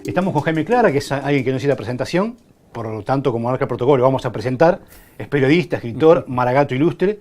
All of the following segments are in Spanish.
Estamos con Jaime Clara, que es alguien que no hizo la presentación, por lo tanto, como marca el protocolo, vamos a presentar. Es periodista, escritor, maragato ilustre.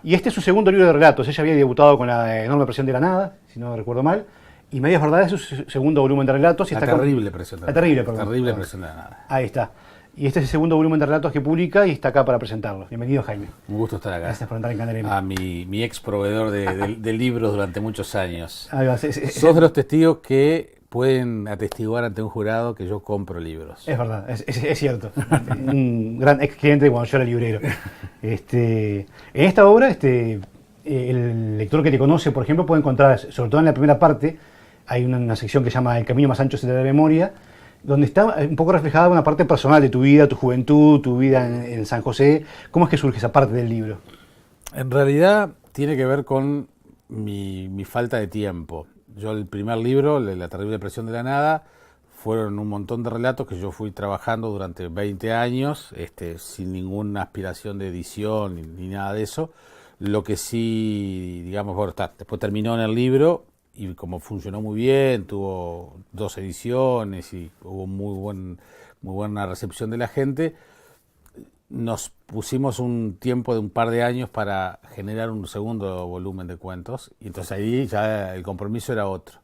Y este es su segundo libro de relatos. Ella había debutado con La enorme presión de la nada, si no recuerdo mal. Y Medias Verdades es su segundo volumen de relatos. Y La está terrible presión de la nada. La terrible, perdón. Terrible presión de la nada. Ahí está. Y este es el segundo volumen de relatos que publica y está acá para presentarlo. Bienvenido, Jaime. Un gusto estar acá. Gracias por entrar en Canal M. A mi ex proveedor de libros durante muchos años. Ahí va, Sos de los testigos que pueden atestiguar ante un jurado que yo compro libros. Es verdad, es cierto. Un gran ex cliente cuando yo era librero. En esta obra, el lector que te conoce, por ejemplo, puede encontrar, sobre todo en la primera parte, hay una sección que se llama El camino más ancho se te da de memoria, donde está un poco reflejada una parte personal de tu vida, tu juventud, tu vida en San José. ¿Cómo es que surge esa parte del libro? En realidad tiene que ver con mi falta de tiempo. Yo el primer libro, La terrible presión de la nada, fueron un montón de relatos que yo fui trabajando durante 20 años, sin ninguna aspiración de edición ni nada de eso. Lo que sí, digamos, bueno, después terminó en el libro y como funcionó muy bien, tuvo 2 ediciones y hubo muy buena recepción de la gente, nos pusimos un tiempo de un par de años para generar un segundo volumen de cuentos y entonces ahí ya el compromiso era otro.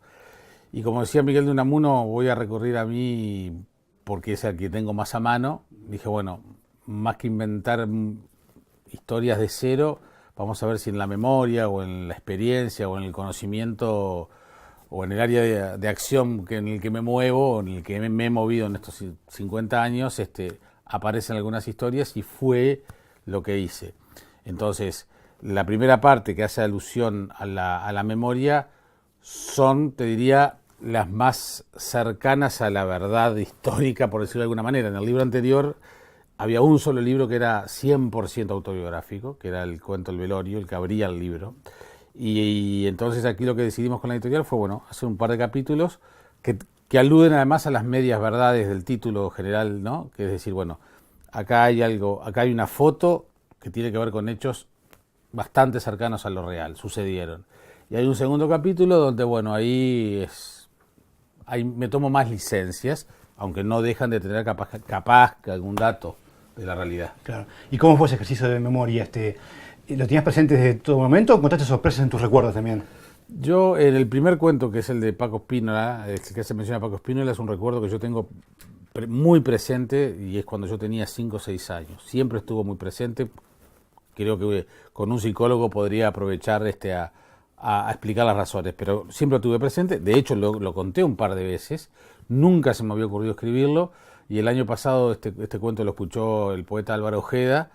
Y como decía Miguel de Unamuno, voy a recurrir a mí porque es el que tengo más a mano. Dije, bueno, más que inventar historias de cero, vamos a ver si en la memoria o en la experiencia o en el conocimiento o en el área de acción en el que me muevo, en el que me he movido en estos 50 años, aparecen algunas historias y fue lo que hice. Entonces, la primera parte que hace alusión a la memoria son, te diría, las más cercanas a la verdad histórica, por decirlo de alguna manera. En el libro anterior había un solo libro que era 100% autobiográfico, que era el cuento El velorio, el que abría el libro. Y entonces aquí lo que decidimos con la editorial fue, bueno, hacer un par de capítulos que aluden además a las medias verdades del título general, ¿no? Que es decir, bueno, acá hay una foto que tiene que ver con hechos bastante cercanos a lo real, sucedieron. Y hay un segundo capítulo donde, bueno, ahí me tomo más licencias, aunque no dejan de tener capaz que algún dato de la realidad. Claro. ¿Y cómo fue ese ejercicio de memoria? ¿Lo tenías presente desde todo momento o encontraste sorpresas en tus recuerdos también? Yo, en el primer cuento, que es el de Paco Spínola, el que se menciona a Paco Spínola, es un recuerdo que yo tengo muy presente y es cuando yo tenía 5 o 6 años. Siempre estuvo muy presente. Creo que con un psicólogo podría aprovechar a explicar las razones, pero siempre lo tuve presente. De hecho, lo conté un par de veces. Nunca se me había ocurrido escribirlo y el año pasado este cuento lo escuchó el poeta Álvaro Ojeda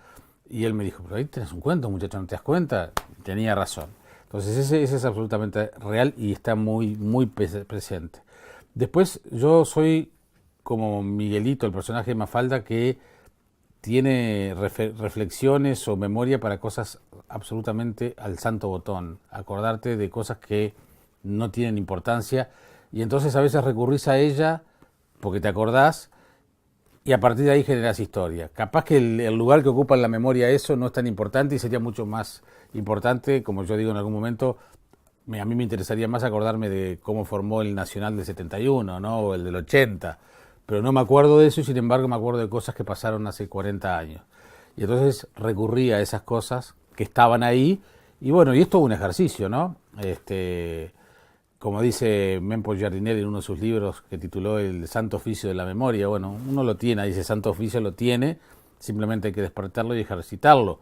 y él me dijo, pero ahí tenés un cuento, muchacho, ¿no te das cuenta? Tenía razón. Entonces ese es absolutamente real y está muy presente. Después yo soy como Miguelito, el personaje de Mafalda, que tiene reflexiones o memoria para cosas absolutamente al santo botón. Acordarte de cosas que no tienen importancia y entonces a veces recurrís a ella porque te acordás y a partir de ahí generas historia. Capaz que el lugar que ocupa en la memoria eso no es tan importante y sería mucho más importante, como yo digo en algún momento, a mí me interesaría más acordarme de cómo formó el Nacional del 71, ¿no? O el del 80, pero no me acuerdo de eso y sin embargo me acuerdo de cosas que pasaron hace 40 años. Y entonces recurrí a esas cosas que estaban ahí y bueno, y esto es un ejercicio, ¿no? Como dice Mempo Giardinelli en uno de sus libros que tituló El Santo Oficio de la Memoria, bueno, uno lo tiene, dice Santo Oficio lo tiene, simplemente hay que despertarlo y ejercitarlo.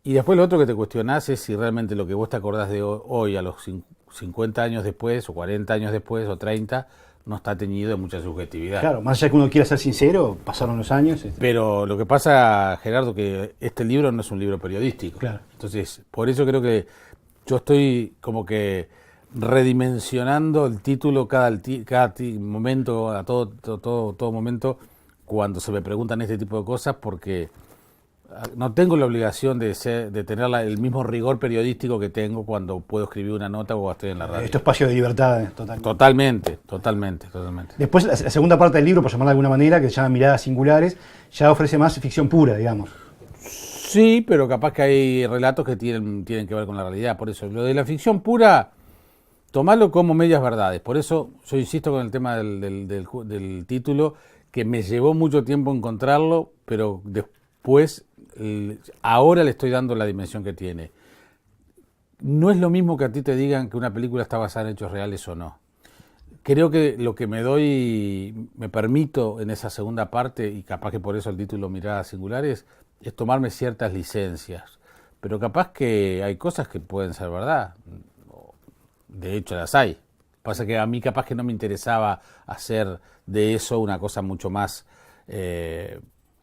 Y después lo otro que te cuestionás es si realmente lo que vos te acordás de hoy a los 50 años después, o 40 años después, o 30, no está teñido de mucha subjetividad. Claro, más allá de que uno quiera ser sincero, pasaron los años. Pero lo que pasa, Gerardo, que este libro no es un libro periodístico. Claro. Entonces, por eso creo que yo estoy como que redimensionando el título cada momento, a todo momento, cuando se me preguntan este tipo de cosas, porque no tengo la obligación de tener el mismo rigor periodístico que tengo cuando puedo escribir una nota o estoy en la radio. Esto es espacio de libertad, Totalmente. Después, la segunda parte del libro, por llamarla de alguna manera, que se llama Miradas Singulares, ya ofrece más ficción pura, digamos. Sí, pero capaz que hay relatos que tienen que ver con la realidad. Por eso, lo de la ficción pura Tomalo como medias verdades. Por eso yo insisto con el tema del título, que me llevó mucho tiempo encontrarlo, pero después, ahora le estoy dando la dimensión que tiene. No es lo mismo que a ti te digan que una película está basada en hechos reales o no. Creo que lo que me permito en esa segunda parte, y capaz que por eso el título Miradas Singulares, es tomarme ciertas licencias. Pero capaz que hay cosas que pueden ser verdad. De hecho las hay. Pasa que a mí capaz que no me interesaba hacer de eso una cosa mucho más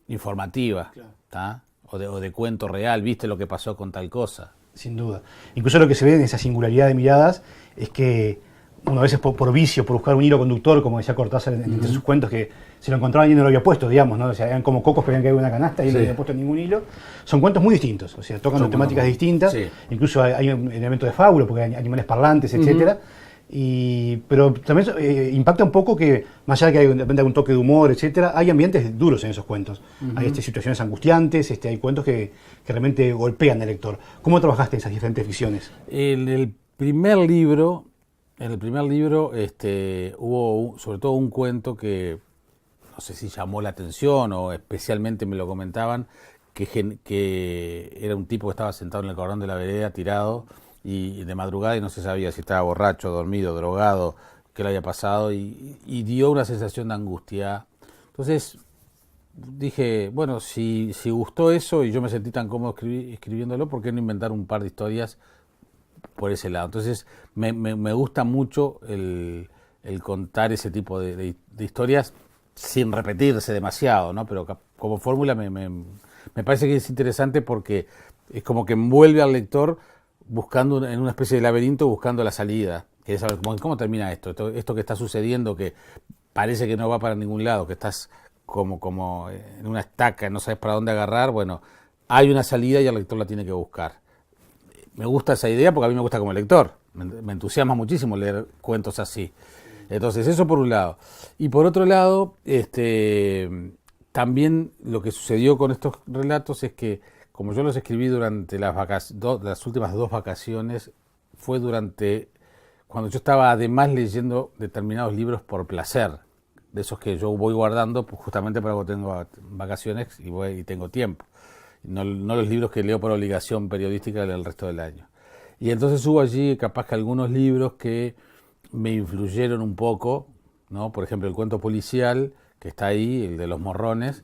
informativa, claro. O de cuento real, viste lo que pasó con tal cosa. Sin duda. Incluso lo que se ve en esa singularidad de miradas es que uno a veces por vicio, por buscar un hilo conductor, como decía Cortázar entre sus cuentos, que se lo encontraban y no lo había puesto, digamos, ¿no? O sea, eran como cocos que habían caído en una canasta y no habían puesto ningún hilo. Son cuentos muy distintos, o sea, tocan temáticas distintas, incluso hay un elemento de fábula, porque hay animales parlantes, etcétera. Pero también impacta un poco que, más allá de que de repente hay un toque de humor, etcétera, hay ambientes duros en esos cuentos. Hay situaciones angustiantes, hay cuentos que realmente golpean al lector. ¿Cómo trabajaste esas diferentes ficciones? En el primer libro hubo sobre todo un cuento que no sé si llamó la atención o especialmente me lo comentaban, que era un tipo que estaba sentado en el cordón de la vereda tirado y de madrugada y no se sabía si estaba borracho, dormido, drogado, qué le había pasado y dio una sensación de angustia. Entonces dije, bueno, si gustó eso y yo me sentí tan cómodo escribiéndolo, ¿por qué no inventar un par de historias por ese lado? Entonces me gusta mucho el contar ese tipo de historias sin repetirse demasiado, ¿no? Pero como fórmula me parece que es interesante porque es como que envuelve al lector buscando en una especie de laberinto, buscando la salida. Querés saber cómo termina esto que está sucediendo, que parece que no va para ningún lado, que estás como en una estaca, no sabes para dónde agarrar. Bueno, hay una salida y el lector la tiene que buscar. Me gusta esa idea porque a mí me gusta como lector. Me entusiasma muchísimo leer cuentos así. Entonces, eso por un lado. Y por otro lado, también lo que sucedió con estos relatos es que, como yo los escribí durante las últimas 2 vacaciones, fue cuando yo estaba además leyendo determinados libros por placer, de esos que yo voy guardando pues, justamente para cuando tengo vacaciones y tengo tiempo. No los libros que leo por obligación periodística el resto del año. Y entonces hubo allí capaz que algunos libros que me influyeron un poco, ¿no? Por ejemplo, el cuento policial, que está ahí, el de los morrones,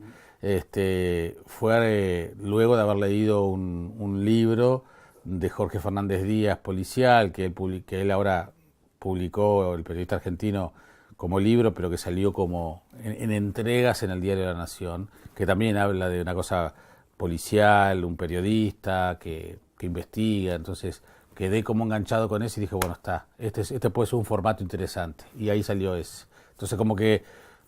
fue luego de haber leído un libro de Jorge Fernández Díaz, policial, que él ahora publicó, el periodista argentino, como libro, pero que salió como en entregas en el Diario de la Nación, que también habla de una cosa policial, un periodista que investiga. Entonces quedé como enganchado con eso y dije, bueno, este puede ser un formato interesante, y ahí salió ese. Entonces como que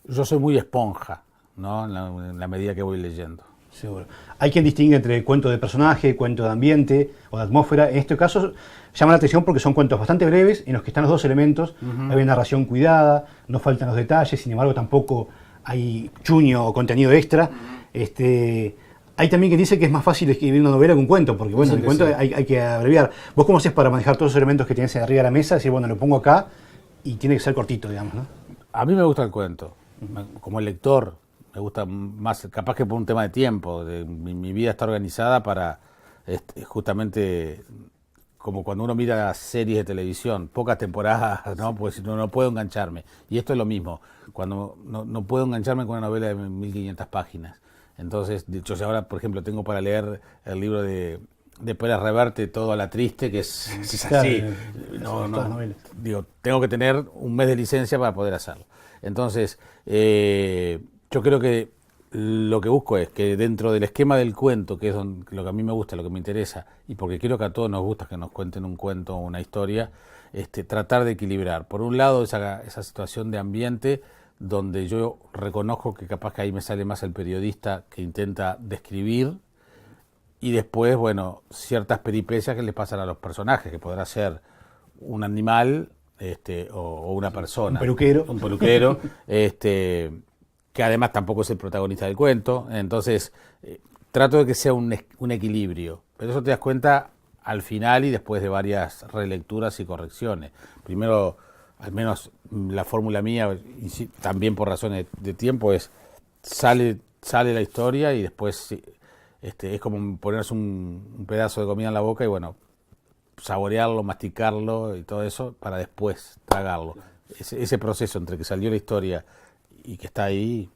yo soy muy esponja, ¿no? En la medida que voy leyendo. Seguro. Hay quien distingue entre cuento de personaje, cuento de ambiente o de atmósfera. En este caso llama la atención porque son cuentos bastante breves en los que están los dos elementos. Hay una narración cuidada, no faltan los detalles, sin embargo tampoco hay chuño o contenido extra. Hay también quien dice que es más fácil escribir una novela que un cuento, porque bueno, el cuento hay que abreviar. ¿Vos cómo haces para manejar todos los elementos que tienes arriba de la mesa? Decir, bueno, lo pongo acá y tiene que ser cortito, digamos, ¿no? A mí me gusta el cuento. Como lector, me gusta más, capaz que por un tema de tiempo. Mi vida está organizada para justamente como cuando uno mira series de televisión, pocas temporadas, ¿no? Porque si no puedo engancharme. Y esto es lo mismo, cuando no puedo engancharme con una novela de 1500 páginas. Entonces, de hecho, ahora, por ejemplo, tengo para leer el libro de Pérez Reverte, Todo a la Triste, que es así. Digo, tengo que tener un mes de licencia para poder hacerlo. Entonces, yo creo que lo que busco es que dentro del esquema del cuento, que es lo que a mí me gusta, lo que me interesa, y porque creo que a todos nos gusta que nos cuenten un cuento o una historia, tratar de equilibrar. Por un lado, esa situación de ambiente, donde yo reconozco que capaz que ahí me sale más el periodista que intenta describir, y después, bueno, ciertas peripecias que les pasan a los personajes, que podrá ser un animal o una persona. Un peluquero, que además tampoco es el protagonista del cuento. Entonces, trato de que sea un equilibrio. Pero eso te das cuenta al final y después de varias relecturas y correcciones. Primero, al menos la fórmula mía, y también por razones de tiempo, es sale la historia y después es como ponerse un pedazo de comida en la boca y bueno, saborearlo, masticarlo y todo eso para después tragarlo. Ese proceso entre que salió la historia y que está ahí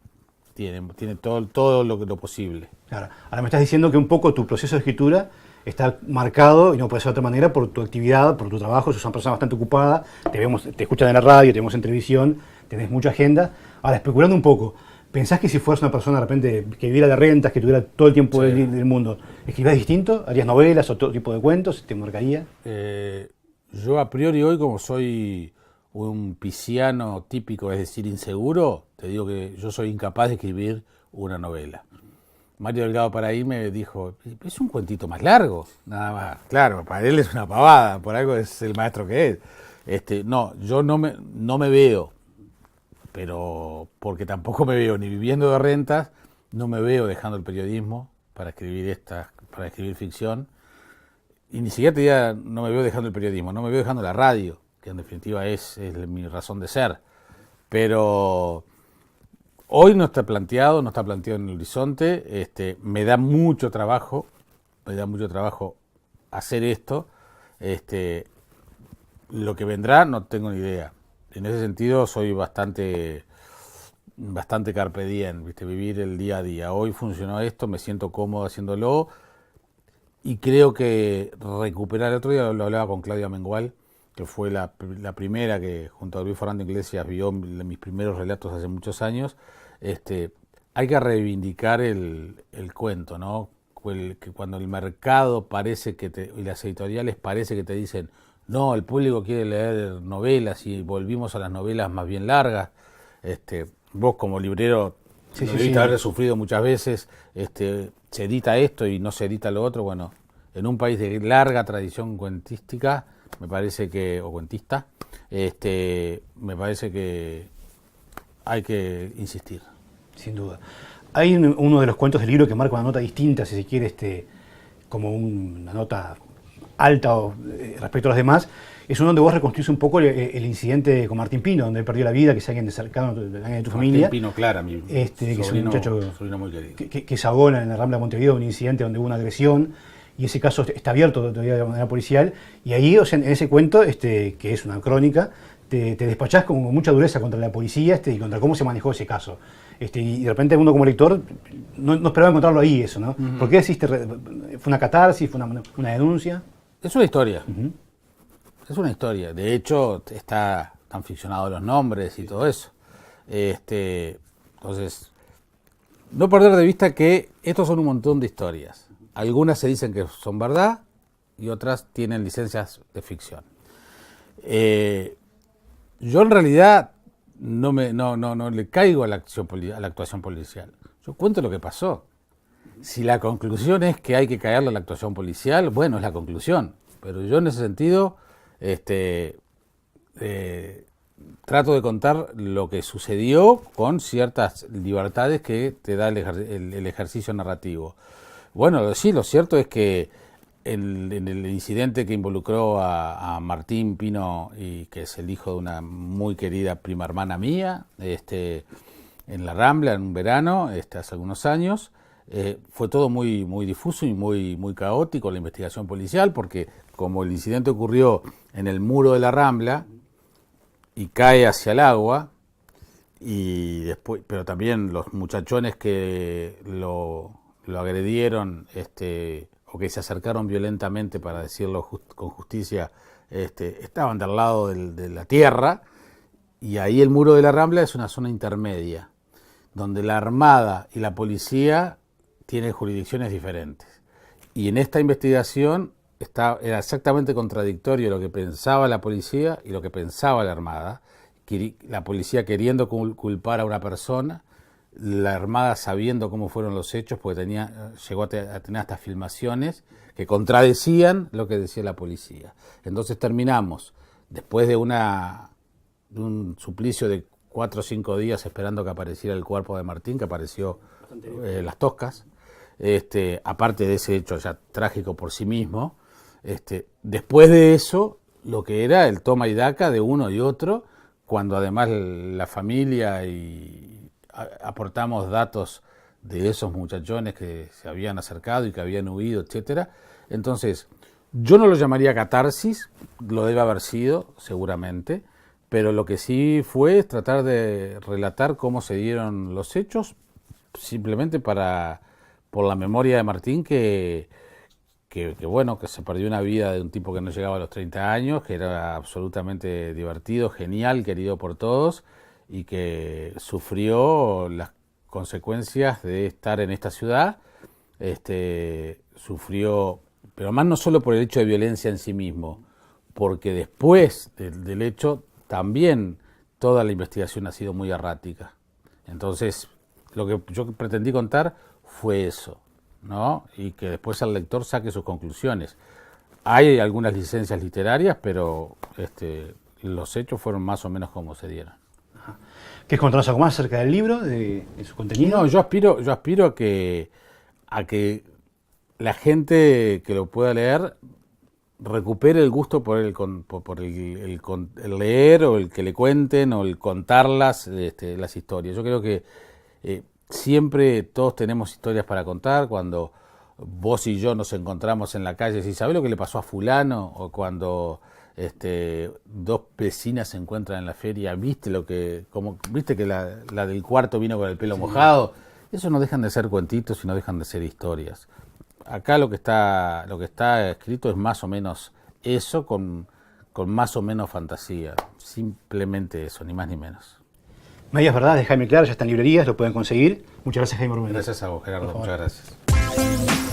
tiene todo lo posible. Claro. Ahora me estás diciendo que un poco tu proceso de escritura está marcado, y no puede ser de otra manera, por tu actividad, por tu trabajo. Sos una persona bastante ocupada, te escuchan en la radio, te vemos en televisión, tenés mucha agenda. Ahora, especulando un poco, ¿pensás que si fueras una persona de repente que viviera de rentas, que tuviera todo el tiempo del mundo, escribirías distinto? ¿Harías novelas o todo tipo de cuentos? ¿Te marcaría? Yo a priori hoy, como soy un pisciano típico, es decir, inseguro, te digo que yo soy incapaz de escribir una novela. Mario Delgado Paraí me dijo, es un cuentito más largo, nada más. Claro, para él es una pavada, por algo es el maestro que es. No, yo no me veo, pero porque tampoco me veo ni viviendo de rentas, no me veo dejando el periodismo para escribir ficción. Y ni siquiera te diría, no me veo dejando el periodismo, no me veo dejando la radio, que en definitiva es mi razón de ser. Pero hoy no está planteado en el horizonte. Me da mucho trabajo hacer esto. Lo que vendrá no tengo ni idea. En ese sentido soy bastante carpe diem, ¿viste? Vivir el día a día. Hoy funcionó esto, me siento cómodo haciéndolo y creo que recuperar, el otro día lo hablaba con Claudia Mengual, que fue la primera que junto a Luis Fernando Iglesias vio mis primeros relatos hace muchos años. Hay que reivindicar el cuento, ¿no? Que cuando el mercado parece y las editoriales parece que te dicen, no, el público quiere leer novelas y volvimos a las novelas más bien largas. Vos como librero debiste haber sufrido muchas veces, se edita esto y no se edita lo otro. Bueno, en un país de larga tradición cuentística, me parece que, o cuentista, me parece que hay que insistir. Sin duda. Hay uno de los cuentos del libro que marca una nota distinta, si se quiere, como una nota alta respecto a los demás. Es uno donde vos reconstruís un poco el incidente con Martín Pino, donde él perdió la vida, que es alguien de cercano de tu familia. Martín Pino Clara, mi que es un muchacho muy querido. Que es Sagona, en la Rambla de Montevideo, un incidente donde hubo una agresión, y ese caso está abierto todavía de manera policial, y ahí, o sea, en ese cuento, que es una crónica, te despachás con mucha dureza contra la policía y contra cómo se manejó ese caso. Y de repente uno como lector no esperaba encontrarlo ahí, eso, ¿no? ¿Por qué decís, fue una catarsis, fue una denuncia? Es una historia. Es una historia. De hecho, están ficcionados los nombres y todo eso. Entonces, no perder de vista que estos son un montón de historias. Algunas se dicen que son verdad y otras tienen licencias de ficción. Yo en realidad no le caigo a la actuación policial. Yo cuento lo que pasó. Si la conclusión es que hay que caerle a la actuación policial, bueno, es la conclusión. Pero yo en ese sentido trato de contar lo que sucedió con ciertas libertades que te da el ejercicio narrativo. Bueno, sí, lo cierto es que en el incidente que involucró a Martín Pino, y que es el hijo de una muy querida prima hermana mía, en la Rambla, en un verano, hace algunos años, fue todo muy, muy difuso y muy caótico la investigación policial, porque como el incidente ocurrió en el muro de la Rambla y cae hacia el agua, y después, pero también los muchachones que lo agredieron, o que se acercaron violentamente, para decirlo con justicia, estaban del lado de la tierra, y ahí el muro de la Rambla es una zona intermedia, donde la Armada y la policía tienen jurisdicciones diferentes. Y en esta investigación era exactamente contradictorio lo que pensaba la policía y lo que pensaba la Armada. La policía queriendo culpar a una persona, la Armada sabiendo cómo fueron los hechos, porque llegó a tener hasta filmaciones que contradecían lo que decía la policía. Entonces terminamos, después de un suplicio de 4 o 5 días esperando que apareciera el cuerpo de Martín, que apareció Las Toscas, aparte de ese hecho ya trágico por sí mismo, Después de eso, lo que era el toma y daca de uno y otro, cuando además la familia y aportamos datos de esos muchachones que se habían acercado y que habían huido, etcétera. Entonces, yo no lo llamaría catarsis, lo debe haber sido, seguramente, pero lo que sí fue es tratar de relatar cómo se dieron los hechos, simplemente por la memoria de Martín, que bueno, que se perdió una vida de un tipo que no llegaba a los 30 años, que era absolutamente divertido, genial, querido por todos, y que sufrió las consecuencias de estar en esta ciudad. Sufrió, pero más no solo por el hecho de violencia en sí mismo, porque después del hecho también toda la investigación ha sido muy errática. Entonces, lo que yo pretendí contar fue eso, ¿no? Y que después el lector saque sus conclusiones. Hay algunas licencias literarias, pero los hechos fueron más o menos como se dieron. ¿Quieres contarnos algo más acerca del libro, de su contenido? No, yo aspiro a que la gente que lo pueda leer recupere el gusto por el leer, o el que le cuenten, o el contar las historias. Yo creo que siempre todos tenemos historias para contar. Cuando vos y yo nos encontramos en la calle y decís, ¿sabés lo que le pasó a fulano? O cuando dos vecinas se encuentran en la feria, ¿viste que la del cuarto vino con el pelo mojado? Eso no dejan de ser cuentitos y no dejan de ser historias. Acá lo que está escrito es más o menos eso, con más o menos fantasía. Simplemente eso, ni más ni menos. Medias Verdades de Jaime Clark ya está en librerías, lo pueden conseguir. Muchas gracias, Jaime Rubén. Gracias a vos, Gerardo. Muchas gracias.